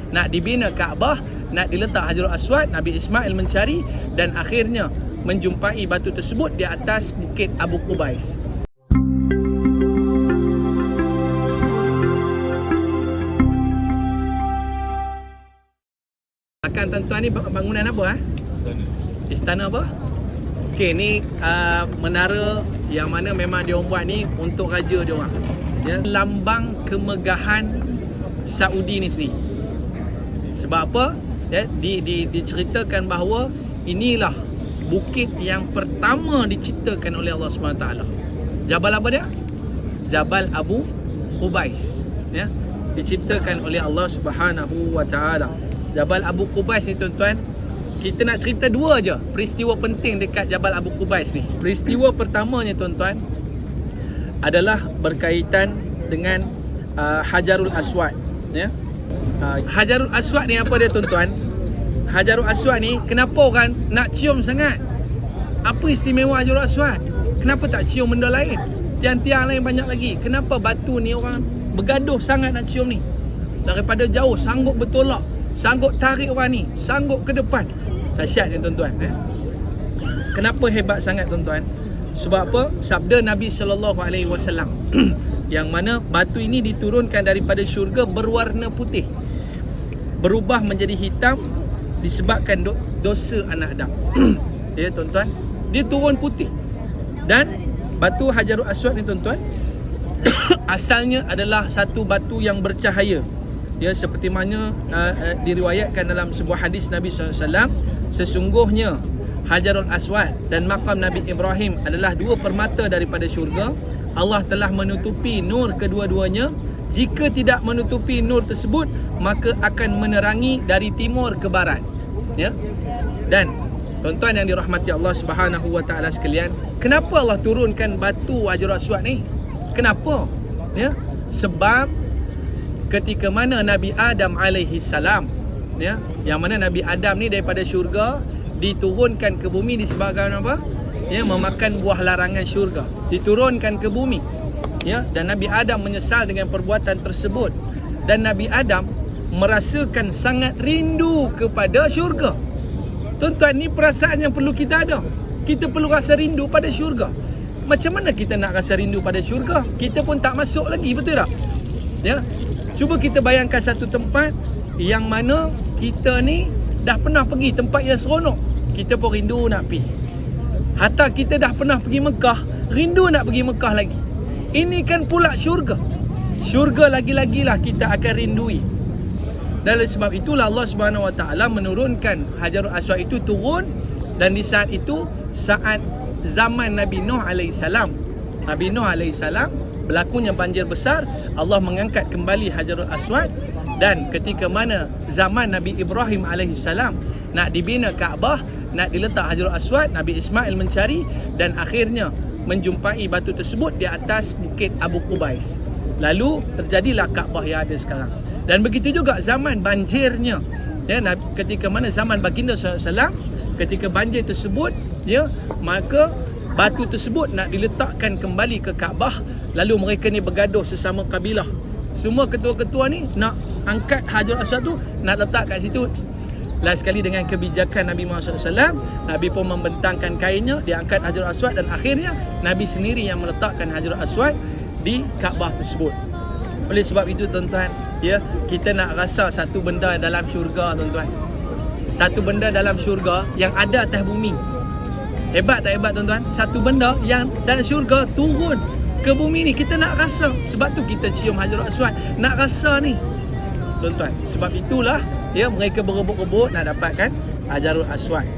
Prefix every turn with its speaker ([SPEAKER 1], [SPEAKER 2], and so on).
[SPEAKER 1] nak dibina Kaabah, nak diletak Hajarul Aswad. Nabi Ismail mencari dan akhirnya menjumpai batu tersebut di atas bukit Abu Qubais. Akan tuan-tuan ni bangunan apa? Istana apa? Okey, ni menara yang mana memang dia buat ni untuk raja dia orang. Ya, lambang kemegahan Saudi ni sendiri. Sebab apa? Ya, diceritakan bahawa inilah bukit yang pertama diciptakan oleh Allah SWT. Jabal apa dia? Jabal Abu Qubais. Ya, diciptakan oleh Allah SWT. Jabal Abu Qubais ni tuan-tuan, kita nak cerita dua je peristiwa penting dekat Jabal Abu Qubais ni. Peristiwa pertamanya tuan-tuan adalah berkaitan dengan Hajarul Aswad. Ya. Hajarul Aswad ni apa dia tuan-tuan? Hajarul Aswad ni kenapa orang nak cium sangat? Apa istimewa Hajarul Aswad? Kenapa tak cium benda lain? Tiang-tiang lain banyak lagi. Kenapa batu ni orang bergaduh sangat nak cium ni? Daripada jauh sanggup bertolak, sanggup tarik orang ni, sanggup ke depan. Dahsyat ni tuan-tuan. Kenapa hebat sangat tuan-tuan? Sebab apa? Sabda Nabi SAW yang mana batu ini diturunkan daripada syurga berwarna putih, berubah menjadi hitam disebabkan dosa anak Adam. Ya tuan-tuan, dia turun putih. Dan batu Hajarul Aswad ni tuan-tuan asalnya adalah satu batu yang bercahaya. Ya, seperti mana diriwayatkan dalam sebuah hadis Nabi SAW, sesungguhnya Hajarul Aswad dan makam Nabi Ibrahim adalah dua permata daripada syurga. Allah telah menutupi nur kedua-duanya. Jika tidak menutupi nur tersebut, maka akan menerangi dari timur ke barat. Ya. Dan tuan-tuan yang dirahmati Allah Subhanahu Wa Taala sekalian, kenapa Allah turunkan batu Hajarul Aswad ni? Kenapa? Ya, sebab ketika mana Nabi Adam alaihi salam, ya, yang mana Nabi Adam ni daripada syurga diturunkan ke bumi disebabkan apa? Ya, memakan buah larangan syurga. Diturunkan ke bumi. Ya, dan Nabi Adam menyesal dengan perbuatan tersebut. Dan Nabi Adam merasakan sangat rindu kepada syurga. Tuan-tuan, ni perasaan yang perlu kita ada. Kita perlu rasa rindu pada syurga. Macam mana kita nak rasa rindu pada syurga? Kita pun tak masuk lagi, betul tak? Ya. Cuba kita bayangkan satu tempat yang mana kita ni dah pernah pergi, tempat yang seronok, kita pun rindu nak pergi. Hatta kita dah pernah pergi Mekah, rindu nak pergi Mekah lagi. Ini kan pula syurga. Syurga lagi-lagilah kita akan rindui. Dan oleh sebab itulah Allah SWT menurunkan Hajarul Aswad itu turun. Dan di saat itu, saat zaman Nabi Nuh AS, Nabi Nuh AS berlakunya banjir besar, Allah mengangkat kembali Hajarul Aswad. Dan ketika mana zaman Nabi Ibrahim AS nak dibina Kaabah, nak diletak Hajarul Aswad, Nabi Ismail mencari dan akhirnya menjumpai batu tersebut di atas bukit Abu Qubais. Lalu terjadilah Kaabah yang ada sekarang. Dan begitu juga zaman banjirnya, ya, ketika mana zaman baginda SAW, ketika banjir tersebut, ya, maka batu tersebut nak diletakkan kembali ke Kaabah. Lalu mereka ni bergaduh sesama kabilah. Semua ketua-ketua ni nak angkat Hajarul Aswad tu, nak letak kat situ. Last sekali dengan kebijakan Nabi Muhammad SAW, Nabi pun membentangkan kainnya, dia angkat Hajarul Aswad dan akhirnya Nabi sendiri yang meletakkan Hajarul Aswad di Kaabah tersebut. Oleh sebab itu tuan-tuan, ya, kita nak rasa satu benda dalam syurga tuan-tuan. Satu benda dalam syurga yang ada atas bumi. Hebat tak hebat tuan-tuan? Satu benda yang dalam syurga turun ke bumi ni, kita nak rasa. Sebab tu kita cium Hajarul Aswad, nak rasa ni tuan-tuan. Sebab itulah, ya, mereka berebut-rebut nak dapatkan Hajarul Aswad.